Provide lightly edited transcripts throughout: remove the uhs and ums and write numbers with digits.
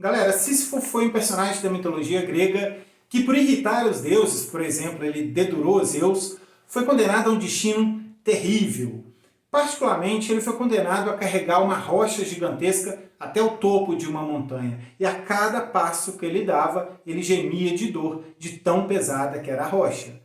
Galera, Sísifo foi um personagem da mitologia grega que, por irritar os deuses, por exemplo, ele dedurou Zeus, foi condenado a um destino terrível. Particularmente, ele foi condenado a carregar uma rocha gigantesca até o topo de uma montanha. E a cada passo que ele dava, ele gemia de dor, de tão pesada que era a rocha.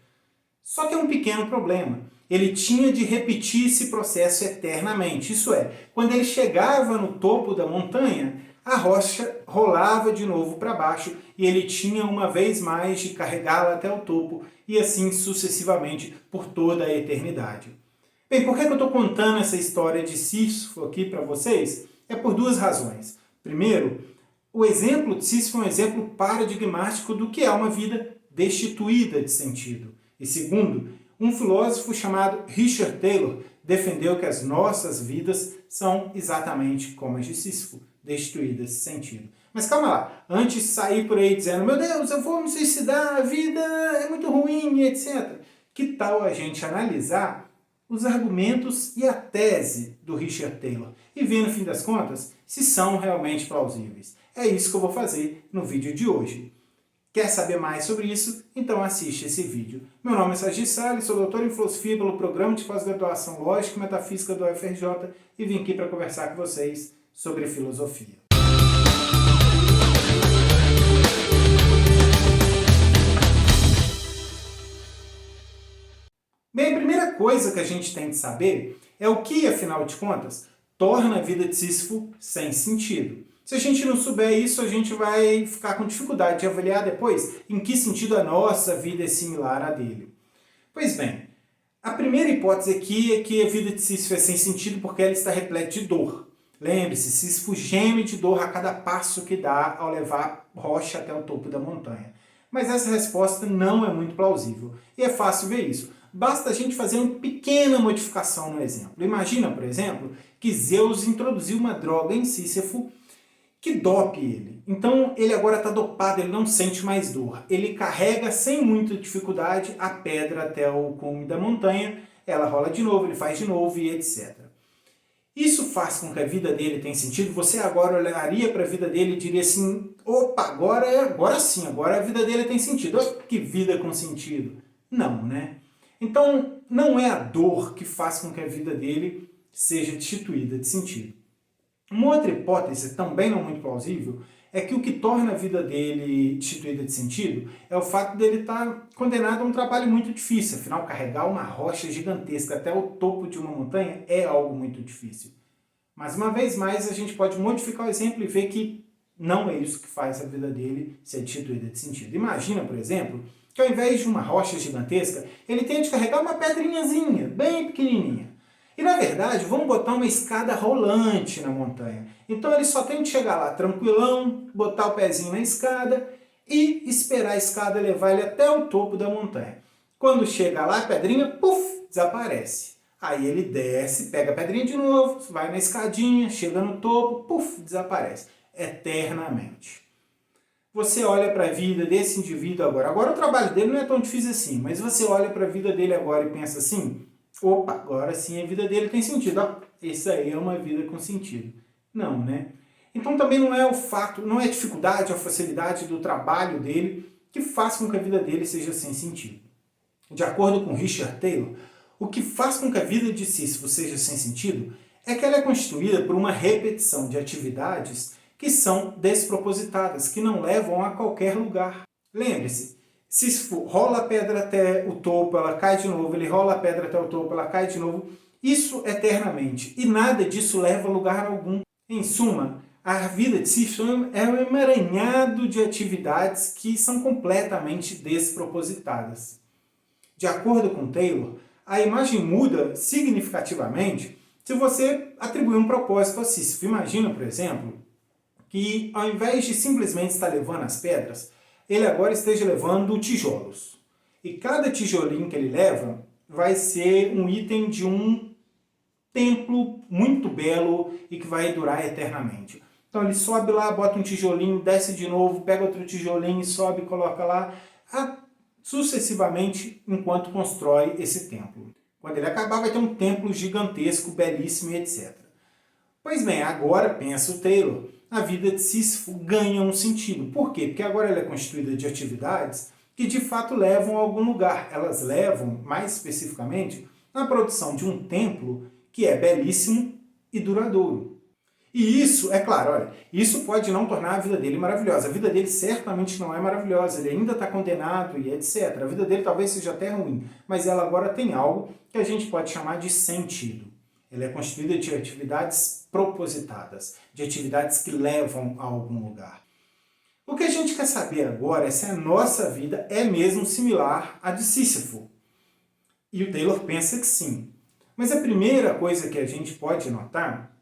Só que é um pequeno problema. Ele tinha de repetir esse processo eternamente. Isso é, quando ele chegava no topo da montanha, a rocha rolava de novo para baixo e ele tinha uma vez mais de carregá-la até o topo e assim sucessivamente por toda a eternidade. Bem, por que eu estou contando essa história de Sísifo aqui para vocês? É por duas razões. Primeiro, o exemplo de Sísifo é um exemplo paradigmático do que é uma vida destituída de sentido. E segundo, um filósofo chamado Richard Taylor defendeu que as nossas vidas são exatamente como as de Sísifo, destituídas de sentido. Mas calma lá, antes de sair por aí dizendo, meu Deus, eu vou me suicidar, a vida é muito ruim, etc. Que tal a gente analisar os argumentos e a tese do Richard Taylor e ver, no fim das contas, se são realmente plausíveis. É isso que eu vou fazer no vídeo de hoje. Quer saber mais sobre isso? Então assiste esse vídeo. Meu nome é Sérgio Salles, sou doutor em filosofia pelo Programa de Pós-Graduação Lógica e Metafísica do UFRJ e vim aqui para conversar com vocês sobre filosofia. Bem, a primeira coisa que a gente tem que saber é o que, afinal de contas, torna a vida de Sísifo sem sentido. Se a gente não souber isso, a gente vai ficar com dificuldade de avaliar depois em que sentido a nossa vida é similar à dele. Pois bem, a primeira hipótese aqui é que a vida de Sísifo é sem sentido porque ela está repleta de dor. Lembre-se, Sísifo geme de dor a cada passo que dá ao levar rocha até o topo da montanha. Mas essa resposta não é muito plausível. E é fácil ver isso. Basta a gente fazer uma pequena modificação no exemplo. Imagina, por exemplo, que Zeus introduziu uma droga em Sísifo que dope ele. Então ele agora está dopado, ele não sente mais dor. Ele carrega sem muita dificuldade a pedra até o cume da montanha, ela rola de novo, ele faz de novo e etc. Isso faz com que a vida dele tenha sentido. Você agora olharia para a vida dele e diria assim, opa, agora sim, agora a vida dele tem sentido. Oh, que vida com sentido. Não, né? Então não é a dor que faz com que a vida dele seja destituída de sentido. Uma outra hipótese, também não muito plausível, é que o que torna a vida dele destituída de sentido é o fato dele estar condenado a um trabalho muito difícil. Afinal, carregar uma rocha gigantesca até o topo de uma montanha é algo muito difícil. Mas, uma vez mais, a gente pode modificar o exemplo e ver que não é isso que faz a vida dele ser destituída de sentido. Imagina, por exemplo, que ao invés de uma rocha gigantesca, ele tem de carregar uma pedrinhazinha, bem pequenininha. E na verdade, vamos botar uma escada rolante na montanha. Então ele só tem de chegar lá tranquilão, botar o pezinho na escada e esperar a escada levar ele até o topo da montanha. Quando chega lá, a pedrinha, puf, desaparece. Aí ele desce, pega a pedrinha de novo, vai na escadinha, chega no topo, puf, desaparece. Eternamente. Você olha para a vida desse indivíduo agora. Agora o trabalho dele não é tão difícil assim, mas você olha para a vida dele agora e pensa assim, opa, agora sim a vida dele tem sentido. Ó, isso aí é uma vida com sentido. Não, né? Então também não é o fato, não é a dificuldade, a facilidade do trabalho dele que faz com que a vida dele seja sem sentido. De acordo com Richard Taylor, o que faz com que a vida de Sísifo seja sem sentido é que ela é constituída por uma repetição de atividades que são despropositadas, que não levam a qualquer lugar. Lembre-se, Sísifo rola a pedra até o topo, ela cai de novo, ele rola a pedra até o topo, ela cai de novo. Isso eternamente. E nada disso leva a lugar algum. Em suma, a vida de Sísifo é um emaranhado de atividades que são completamente despropositadas. De acordo com Taylor, a imagem muda significativamente se você atribuir um propósito a Sísifo. Imagina, por exemplo, que ao invés de simplesmente estar levando as pedras, ele agora esteja levando tijolos. E cada tijolinho que ele leva vai ser um item de um templo muito belo e que vai durar eternamente. Então ele sobe lá, bota um tijolinho, desce de novo, pega outro tijolinho, sobe e coloca lá, sucessivamente enquanto constrói esse templo. Quando ele acabar vai ter um templo gigantesco, belíssimo e etc. Pois bem, agora pensa o Taylor, a vida de Sísifo ganha um sentido. Por quê? Porque agora ela é constituída de atividades que de fato levam a algum lugar. Elas levam, mais especificamente, à produção de um templo que é belíssimo e duradouro. E isso, é claro, olha, isso pode não tornar a vida dele maravilhosa. A vida dele certamente não é maravilhosa, ele ainda está condenado e etc. A vida dele talvez seja até ruim, mas ela agora tem algo que a gente pode chamar de sentido. Ela é constituída de atividades propositadas, de atividades que levam a algum lugar. O que a gente quer saber agora é se a nossa vida é mesmo similar à de Sísifo. E o Taylor pensa que sim. Mas a primeira coisa que a gente pode notar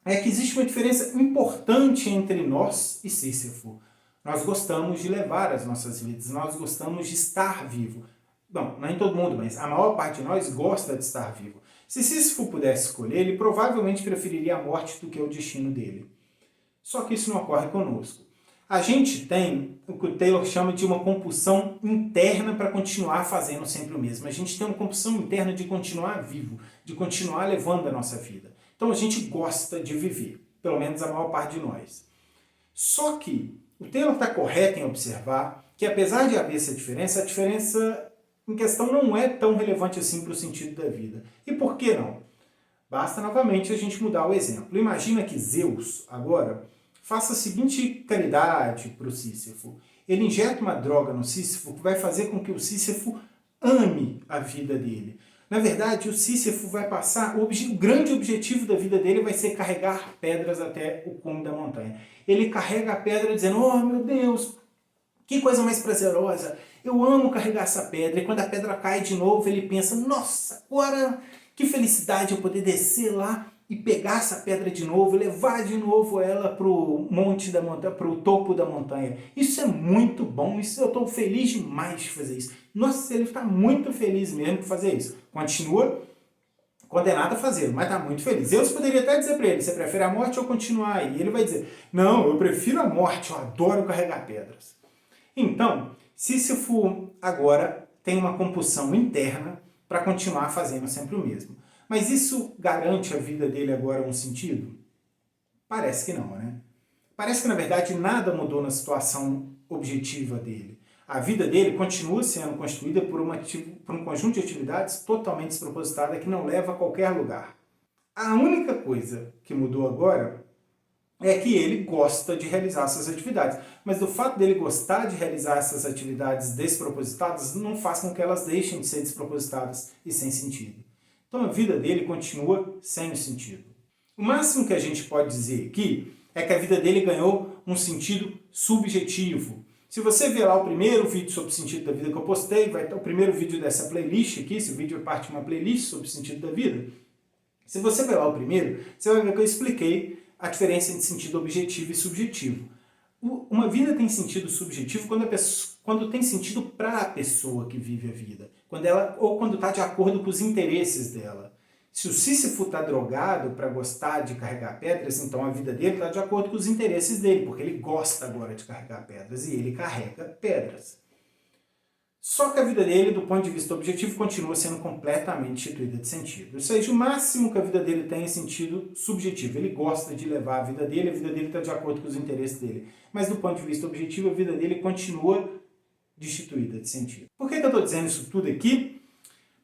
é que existe uma diferença importante entre nós e Sísifo. Nós gostamos de levar as nossas vidas, nós gostamos de estar vivo. Bom, não é em todo mundo, mas a maior parte de nós gosta de estar vivo. Se Sísifo pudesse escolher, ele provavelmente preferiria a morte do que o destino dele. Só que isso não ocorre conosco. A gente tem o que o Taylor chama de uma compulsão interna para continuar fazendo sempre o mesmo. A gente tem uma compulsão interna de continuar vivo, de continuar levando a nossa vida. Então a gente gosta de viver, pelo menos a maior parte de nós. Só que o Taylor está correto em observar que apesar de haver essa diferença, a diferença em questão não é tão relevante assim para o sentido da vida. E por que não? Basta novamente a gente mudar o exemplo. Imagina que Zeus, agora, faça a seguinte caridade para o Sísifo. Ele injeta uma droga no Sísifo que vai fazer com que o Sísifo ame a vida dele. Na verdade, o Sísifo vai passar, o grande objetivo da vida dele vai ser carregar pedras até o cume da montanha. Ele carrega a pedra dizendo, oh meu Deus, que coisa mais prazerosa, eu amo carregar essa pedra. E quando a pedra cai de novo, ele pensa, nossa, agora que felicidade eu poder descer lá e pegar essa pedra de novo, levar de novo ela para o monte da montanha, para o topo da montanha. Isso é muito bom, eu estou feliz demais de fazer isso. Nossa, ele está muito feliz mesmo de fazer isso. Continua condenado a fazê-lo, mas está muito feliz. Deus poderia até dizer para ele, você prefere a morte ou continuar aí? E ele vai dizer, não, eu prefiro a morte, eu adoro carregar pedras. Então, Sísifo agora tem uma compulsão interna para continuar fazendo sempre o mesmo. Mas isso garante a vida dele agora um sentido? Parece que não, né? Parece que, na verdade, nada mudou na situação objetiva dele. A vida dele continua sendo constituída por um conjunto de atividades totalmente despropositada que não leva a qualquer lugar. A única coisa que mudou agora é que ele gosta de realizar essas atividades. Mas do fato dele gostar de realizar essas atividades despropositadas não faz com que elas deixem de ser despropositadas e sem sentido. Então a vida dele continua sem sentido. O máximo que a gente pode dizer aqui é que a vida dele ganhou um sentido subjetivo. Se você ver lá o primeiro vídeo sobre o sentido da vida que eu postei, vai ter o primeiro vídeo dessa playlist aqui, esse vídeo é parte de uma playlist sobre o sentido da vida. Se você ver lá o primeiro, você vai ver que eu expliquei a diferença entre sentido objetivo e subjetivo. Uma vida tem sentido subjetivo quando tem sentido para a pessoa que vive a vida, quando está de acordo com os interesses dela. Se o Sísifo está drogado para gostar de carregar pedras, então a vida dele está de acordo com os interesses dele, porque ele gosta agora de carregar pedras e ele carrega pedras. Só que a vida dele, do ponto de vista objetivo, continua sendo completamente instituída de sentido. Ou seja, o máximo que a vida dele tem é sentido subjetivo. Ele gosta de levar a vida dele está de acordo com os interesses dele. Mas do ponto de vista objetivo, a vida dele continua destituída de sentido. Por que eu estou dizendo isso tudo aqui?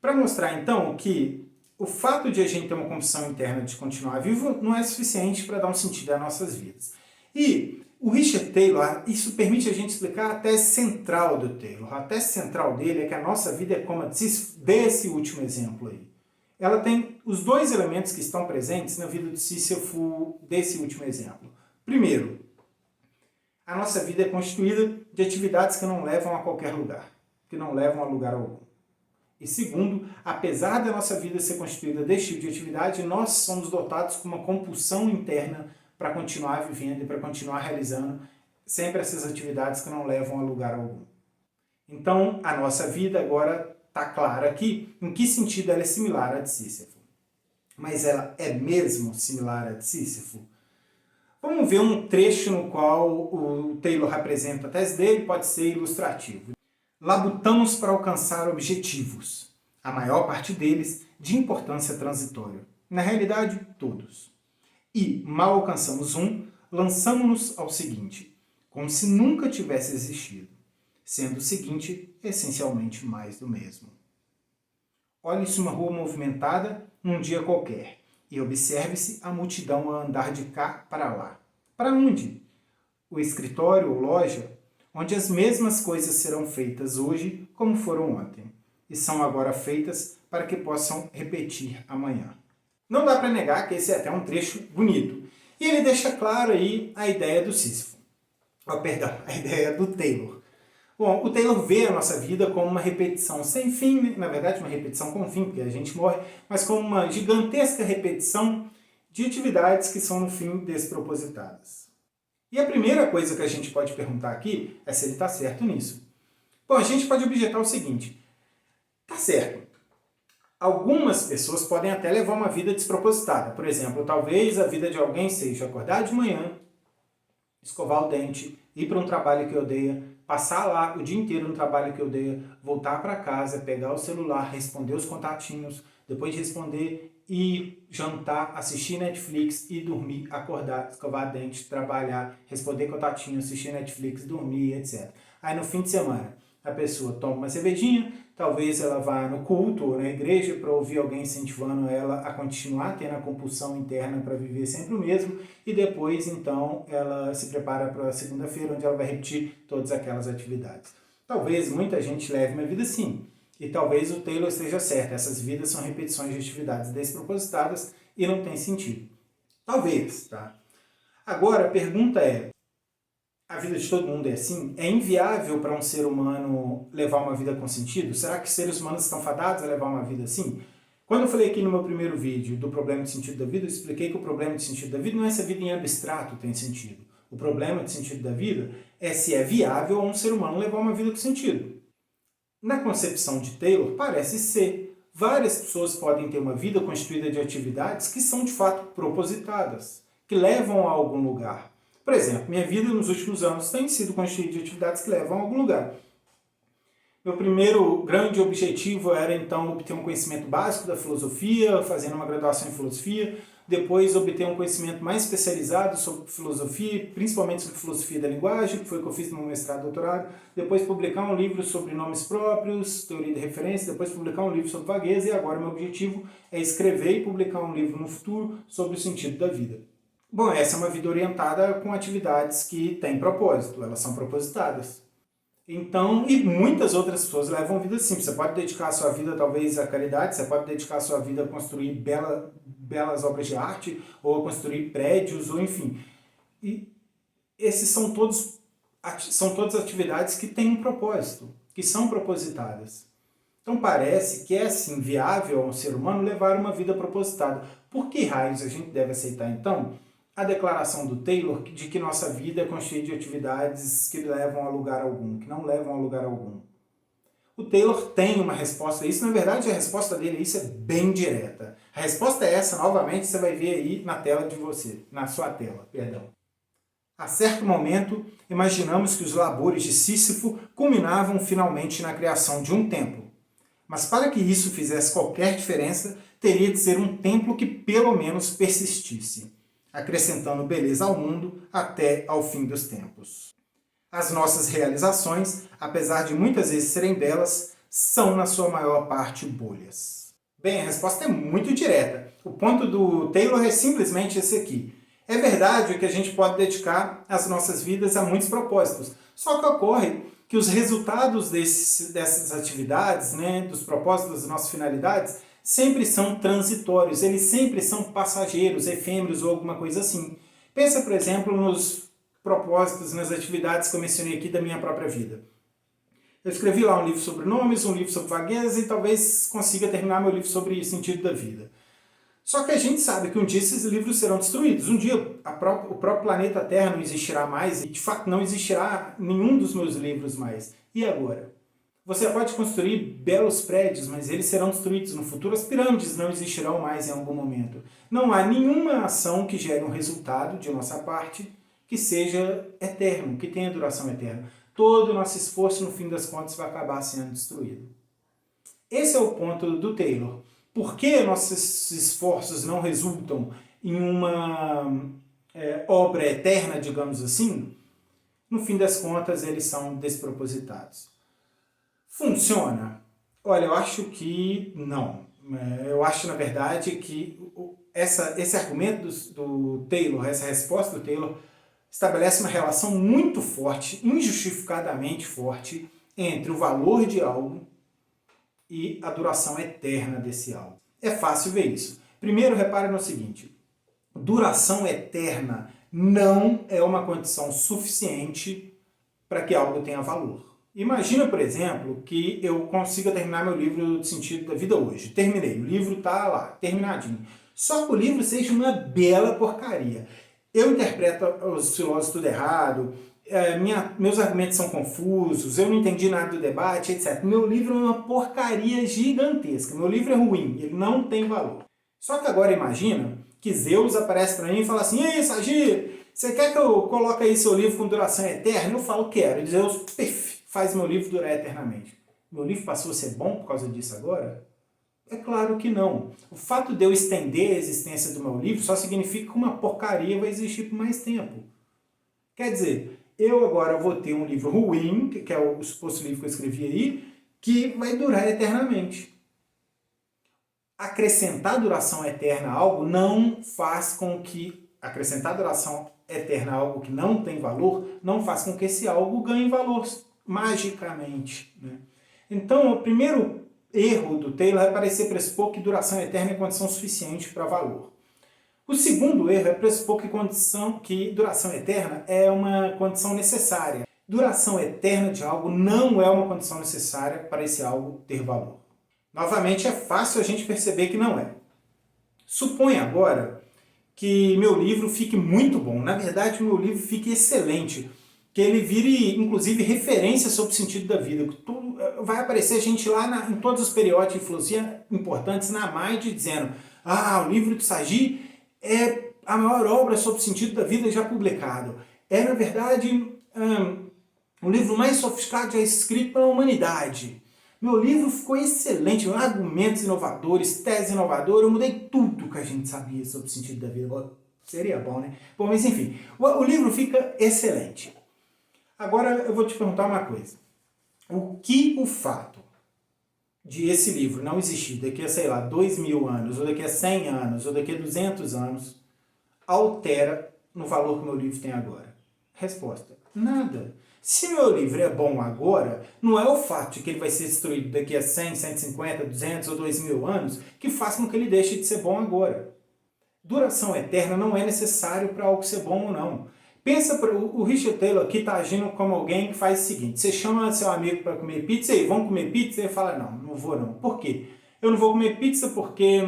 Para mostrar, então, que o fato de a gente ter uma compulsão interna de continuar vivo não é suficiente para dar um sentido às nossas vidas. E o Richard Taylor, isso permite a gente explicar a tese central do Taylor. A tese central dele é que a nossa vida é como a desse último exemplo aí. Ela tem os dois elementos que estão presentes na vida de Sísifo desse último exemplo. Primeiro, a nossa vida é constituída de atividades que não levam a qualquer lugar, que não levam a lugar algum. E segundo, apesar da nossa vida ser constituída desse tipo de atividade, nós somos dotados com uma compulsão interna para continuar vivendo e para continuar realizando sempre essas atividades que não levam a lugar algum. Então, a nossa vida agora está clara aqui em que sentido ela é similar à de Sísifo. Mas ela é mesmo similar à de Sísifo? Vamos ver um trecho no qual o Taylor apresenta a tese dele, pode ser ilustrativo. Labutamos para alcançar objetivos, a maior parte deles de importância transitória. Na realidade, todos. E, mal alcançamos um, lançamo-nos ao seguinte, como se nunca tivesse existido, sendo o seguinte essencialmente mais do mesmo. Olhe-se uma rua movimentada num dia qualquer e observe-se a multidão a andar de cá para lá. Para onde? O escritório ou loja, onde as mesmas coisas serão feitas hoje como foram ontem, e são agora feitas para que possam repetir amanhã. Não dá para negar que esse é até um trecho bonito. E ele deixa claro aí a ideia do Sísifo. A ideia do Taylor. Bom, o Taylor vê a nossa vida como uma repetição sem fim, né? Na verdade uma repetição com fim, porque a gente morre, mas como uma gigantesca repetição de atividades que são no fim despropositadas. E a primeira coisa que a gente pode perguntar aqui é se ele está certo nisso. Bom, a gente pode objetar o seguinte, tá certo. Algumas pessoas podem até levar uma vida despropositada. Por exemplo, talvez a vida de alguém seja acordar de manhã, escovar o dente, ir para um trabalho que odeia, passar lá o dia inteiro no trabalho que odeia, voltar para casa, pegar o celular, responder os contatinhos, depois de responder, ir jantar, assistir Netflix e dormir, acordar, escovar dente, trabalhar, responder contatinhos, assistir Netflix, dormir, etc. Aí no fim de semana, a pessoa toma uma cervejinha, talvez ela vá no culto ou na igreja para ouvir alguém incentivando ela a continuar tendo a compulsão interna para viver sempre o mesmo e depois, então, ela se prepara para a segunda-feira, onde ela vai repetir todas aquelas atividades. Talvez muita gente leve uma vida assim, e talvez o Taylor esteja certo, essas vidas são repetições de atividades despropositadas e não tem sentido. Talvez, tá? Agora, a pergunta é, a vida de todo mundo é assim? É inviável para um ser humano levar uma vida com sentido? Será que seres humanos estão fadados a levar uma vida assim? Quando eu falei aqui no meu primeiro vídeo do problema de sentido da vida, eu expliquei que o problema de sentido da vida não é se a vida em abstrato tem sentido. O problema de sentido da vida é se é viável a um ser humano levar uma vida com sentido. Na concepção de Taylor, parece ser. Várias pessoas podem ter uma vida constituída de atividades que são de fato propositadas, que levam a algum lugar. Por exemplo, minha vida nos últimos anos tem sido constituída de atividades que levam a algum lugar. Meu primeiro grande objetivo era, então, obter um conhecimento básico da filosofia, fazendo uma graduação em filosofia, depois obter um conhecimento mais especializado sobre filosofia, principalmente sobre filosofia da linguagem, que foi o que eu fiz no meu mestrado e doutorado, depois publicar um livro sobre nomes próprios, teoria de referência, depois publicar um livro sobre vagueza, e agora meu objetivo é escrever e publicar um livro no futuro sobre o sentido da vida. Bom, essa é uma vida orientada com atividades que têm propósito, elas são propositadas. Então, e muitas outras pessoas levam vida assim. Você pode dedicar a sua vida, talvez, à caridade, você pode dedicar a sua vida a construir belas obras de arte, ou a construir prédios, ou enfim. E esses são todas atividades que têm um propósito, que são propositadas. Então parece que é assim, viável ao ser humano levar uma vida propositada. Por que raios a gente deve aceitar, então, a declaração do Taylor de que nossa vida é constituída de atividades que levam a lugar algum, que não levam a lugar algum? O Taylor tem uma resposta a isso, na verdade a resposta dele a isso é bem direta. A resposta é essa, novamente, você vai ver aí na tela de você, na sua tela, perdão. A certo momento, imaginamos que os labores de Sísifo culminavam finalmente na criação de um templo. Mas para que isso fizesse qualquer diferença, teria de ser um templo que pelo menos persistisse, acrescentando beleza ao mundo até ao fim dos tempos. As nossas realizações, apesar de muitas vezes serem belas, são na sua maior parte bolhas. Bem, a resposta é muito direta. O ponto do Taylor é simplesmente esse aqui. É verdade que a gente pode dedicar as nossas vidas a muitos propósitos, só que ocorre que os resultados dessas atividades, dos propósitos, das nossas finalidades, sempre são transitórios, eles sempre são passageiros, efêmeros ou alguma coisa assim. Pensa, por exemplo, nos propósitos, nas atividades que eu mencionei aqui da minha própria vida. Eu escrevi lá um livro sobre nomes, um livro sobre vagueza e talvez consiga terminar meu livro sobre sentido da vida. Só que a gente sabe que um dia esses livros serão destruídos. Um dia o próprio planeta Terra não existirá mais e de fato não existirá nenhum dos meus livros mais. E agora? Você pode construir belos prédios, mas eles serão destruídos no futuro. As pirâmides não existirão mais em algum momento. Não há nenhuma ação que gere um resultado de nossa parte que seja eterno, que tenha duração eterna. Todo o nosso esforço, no fim das contas, vai acabar sendo destruído. Esse é o ponto do Taylor. Por que nossos esforços não resultam em obra eterna, digamos assim, no fim das contas eles são despropositados. Funciona? Olha, eu acho que não. Eu acho, na verdade, que esse argumento do Taylor, essa resposta do Taylor, estabelece uma relação muito forte, injustificadamente forte, entre o valor de algo e a duração eterna desse algo. É fácil ver isso. Primeiro, repare no seguinte: duração eterna não é uma condição suficiente para que algo tenha valor. Imagina, por exemplo, que eu consiga terminar meu livro de Sentido da Vida hoje. Terminei, o livro está lá, terminadinho. Só que o livro seja uma bela porcaria. Eu interpreto os filósofos tudo errado, meus argumentos são confusos, eu não entendi nada do debate, etc. Meu livro é uma porcaria gigantesca. Meu livro é ruim, ele não tem valor. Só que agora imagina que Zeus aparece para mim e fala assim: "Ei, Sagi, você quer que eu coloque aí seu livro com duração eterna?" Eu falo: "Quero." E Zeus, faz meu livro durar eternamente. Meu livro passou a ser bom por causa disso agora? É claro que não. O fato de eu estender a existência do meu livro só significa que uma porcaria vai existir por mais tempo. Quer dizer, eu agora vou ter um livro ruim, que é o suposto livro que eu escrevi aí, que vai durar eternamente. Acrescentar duração eterna a algo não faz com que... Acrescentar duração eterna a algo que não tem valor não faz com que esse algo ganhe valor magicamente, né? Então, o primeiro erro do Taylor é parecer pressupor que duração eterna é condição suficiente para valor. O segundo erro é pressupor que duração eterna é uma condição necessária. Duração eterna de algo não é uma condição necessária para esse algo ter valor. Novamente, é fácil a gente perceber que não é. Suponha agora que meu livro fique muito bom. Na verdade, meu livro fique excelente. Que ele vire, inclusive, referência sobre o sentido da vida. Vai aparecer gente lá em todos os periódicos de filosofia importantes na MAID dizendo: o livro de Sagi é a maior obra sobre o sentido da vida já publicado. É, na verdade, o livro mais sofisticado já escrito pela humanidade. Meu livro ficou excelente, argumentos inovadores, tese inovadora, eu mudei tudo que a gente sabia sobre o sentido da vida. Seria bom, né? Bom, mas enfim, o livro fica excelente. Agora eu vou te perguntar uma coisa. O que o fato de esse livro não existir daqui a, sei lá, 2000 anos, ou daqui a 100 anos, ou daqui a 200 anos, altera no valor que o meu livro tem agora? Resposta: nada. Se meu livro é bom agora, não é o fato de que ele vai ser destruído daqui a 100, 150, 200 ou 2000 anos que faz com que ele deixe de ser bom agora. Duração eterna não é necessário para algo ser bom ou não. Pensa, o Richard Taylor aqui está agindo como alguém que faz o seguinte: você chama seu amigo para comer pizza e vamos comer pizza? Ele fala: não vou não. Por quê? Eu não vou comer pizza porque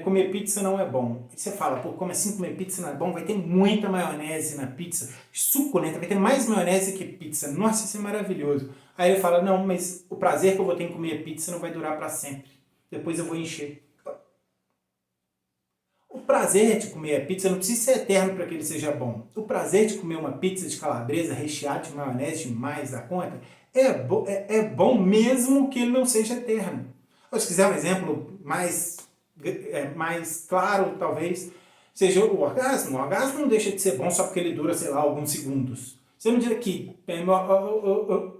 comer pizza não é bom. E você fala: pô, como assim comer pizza não é bom? Vai ter muita maionese na pizza, suculenta, vai ter mais maionese que pizza. Nossa, isso é maravilhoso. Aí ele fala: não, mas o prazer que eu vou ter em comer pizza não vai durar para sempre. Depois eu vou encher. O prazer de comer a pizza não precisa ser eterno para que ele seja bom. O prazer de comer uma pizza de calabresa recheada de maionese demais da conta é bom mesmo que ele não seja eterno. Ou se quiser um exemplo mais claro, talvez, seja o orgasmo. O orgasmo não deixa de ser bom só porque ele dura, sei lá, alguns segundos. Você não diz que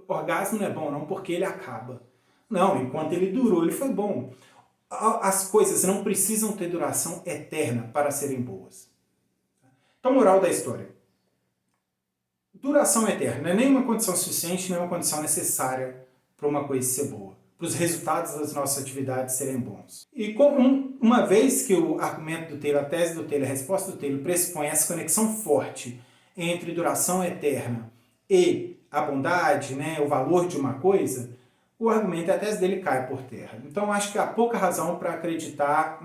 o orgasmo não é bom não porque ele acaba. Não, enquanto ele durou, ele foi bom. As coisas não precisam ter duração eterna para serem boas. Então, moral da história. Duração eterna não é nem uma condição suficiente, nem uma condição necessária para uma coisa ser boa, para os resultados das nossas atividades serem bons. E uma vez que o argumento do Taylor, a tese do Taylor, a resposta do Taylor pressupõe essa conexão forte entre duração eterna e a bondade, né, o valor de uma coisa, o argumento e a tese dele cai por terra. Então, acho que há pouca razão para acreditar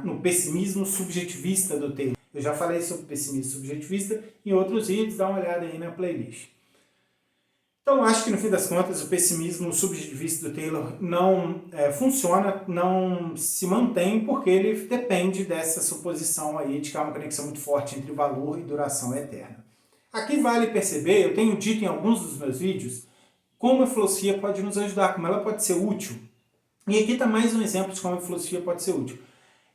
no pessimismo subjetivista do Taylor. Eu já falei sobre pessimismo subjetivista em outros vídeos, dá uma olhada aí na playlist. Então, acho que no fim das contas o pessimismo subjetivista do Taylor não funciona, não se mantém, porque ele depende dessa suposição aí de que há uma conexão muito forte entre valor e duração eterna. Aqui vale perceber, eu tenho dito em alguns dos meus vídeos, como a filosofia pode nos ajudar, como ela pode ser útil. E aqui está mais um exemplo de como a filosofia pode ser útil.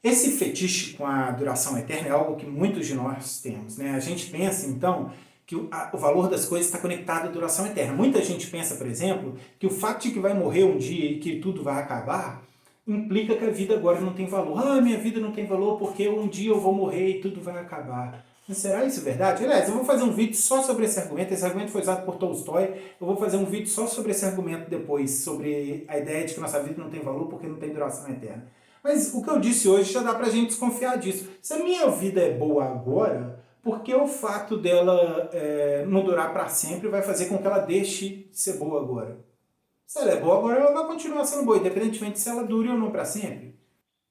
Esse fetiche com a duração eterna é algo que muitos de nós temos, né? A gente pensa, então, que o valor das coisas está conectado à duração eterna. Muita gente pensa, por exemplo, que o fato de que vai morrer um dia e que tudo vai acabar implica que a vida agora não tem valor. Ah, minha vida não tem valor porque um dia eu vou morrer e tudo vai acabar. Mas será isso verdade? Aliás, eu vou fazer um vídeo só sobre esse argumento. Esse argumento foi usado por Tolstói. Eu vou fazer um vídeo só sobre esse argumento depois, sobre a ideia de que nossa vida não tem valor porque não tem duração eterna. Mas o que eu disse hoje já dá pra gente desconfiar disso. Se a minha vida é boa agora, por que o fato dela não durar para sempre vai fazer com que ela deixe de ser boa agora? Se ela é boa agora, ela vai continuar sendo boa, independentemente se ela dure ou não para sempre.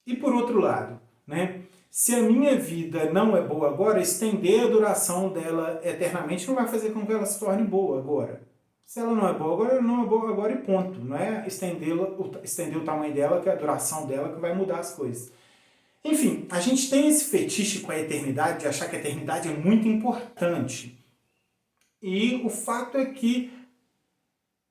E por outro lado, né, se a minha vida não é boa agora, estender a duração dela eternamente não vai fazer com que ela se torne boa agora. Se ela não é boa agora, ela não é boa agora e ponto. Não é estender o tamanho dela, que é a duração dela, que vai mudar as coisas. Enfim, a gente tem esse fetiche com a eternidade, de achar que a eternidade é muito importante. E o fato é que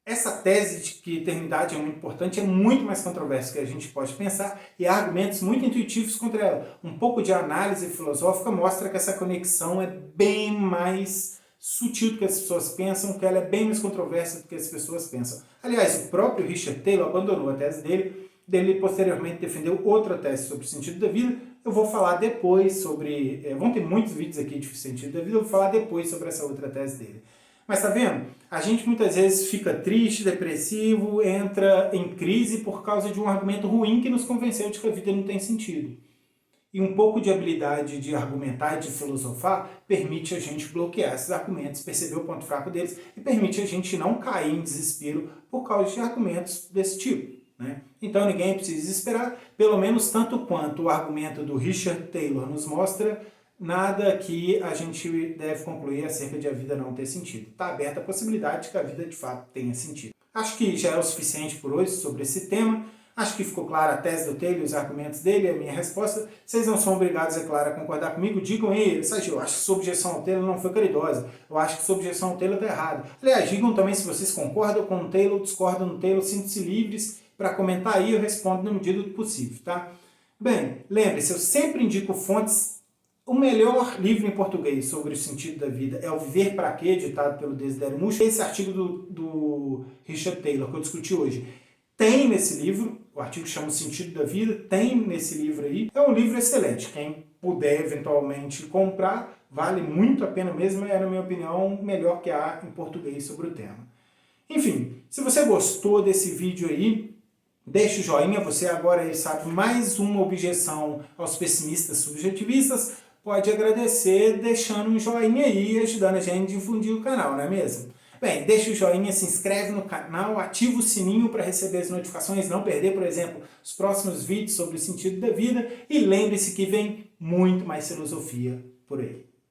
essa tese de que a eternidade é muito importante é muito mais controversa do que a gente pode pensar e há argumentos muito intuitivos contra ela. Um pouco de análise filosófica mostra que essa conexão é bem mais sutil do que as pessoas pensam, que ela é bem mais controversa do que as pessoas pensam. Aliás, o próprio Richard Taylor abandonou a tese dele posteriormente defendeu outra tese sobre o sentido da vida. Eu vou falar depois sobre... vão ter muitos vídeos aqui de sentido da vida, eu vou falar depois sobre essa outra tese dele. Mas tá vendo? A gente muitas vezes fica triste, depressivo, entra em crise por causa de um argumento ruim que nos convenceu de que a vida não tem sentido. E um pouco de habilidade de argumentar e de filosofar permite a gente bloquear esses argumentos, perceber o ponto fraco deles e permite a gente não cair em desespero por causa de argumentos desse tipo, né? Então ninguém precisa desesperar, pelo menos tanto quanto o argumento do Richard Taylor nos mostra, nada que a gente deve concluir acerca de a vida não ter sentido. Está aberta a possibilidade de que a vida de fato tenha sentido. Acho que já é o suficiente por hoje sobre esse tema. Acho que ficou clara a tese do Taylor e os argumentos dele e a minha resposta. Vocês não são obrigados, é claro, a concordar comigo. Digam aí, Sérgio, eu acho que sua objeção ao Taylor não foi caridosa. Eu acho que sua objeção ao Taylor está errada. Aliás, digam também se vocês concordam com o Taylor ou discordam do Taylor. Sintam-se livres para comentar aí, eu respondo na medida do possível, tá? Bem, lembre-se, eu sempre indico fontes. O melhor livro em português sobre o sentido da vida é O Viver para Quê, ditado pelo Desidério Muxo. Esse artigo do Richard Taylor que eu discuti hoje tem nesse livro, o artigo chama O Sentido da Vida, tem nesse livro aí. É um livro excelente, quem puder eventualmente comprar, vale muito a pena mesmo, é, na minha opinião, melhor que há em português sobre o tema. Enfim, se você gostou desse vídeo aí, deixe o joinha, você agora sabe mais uma objeção aos pessimistas subjetivistas, pode agradecer deixando um joinha aí e ajudando a gente a difundir o canal, não é mesmo? Bem, deixa o joinha, se inscreve no canal, ativa o sininho para receber as notificações, não perder, por exemplo, os próximos vídeos sobre o sentido da vida e lembre-se que vem muito mais filosofia por aí.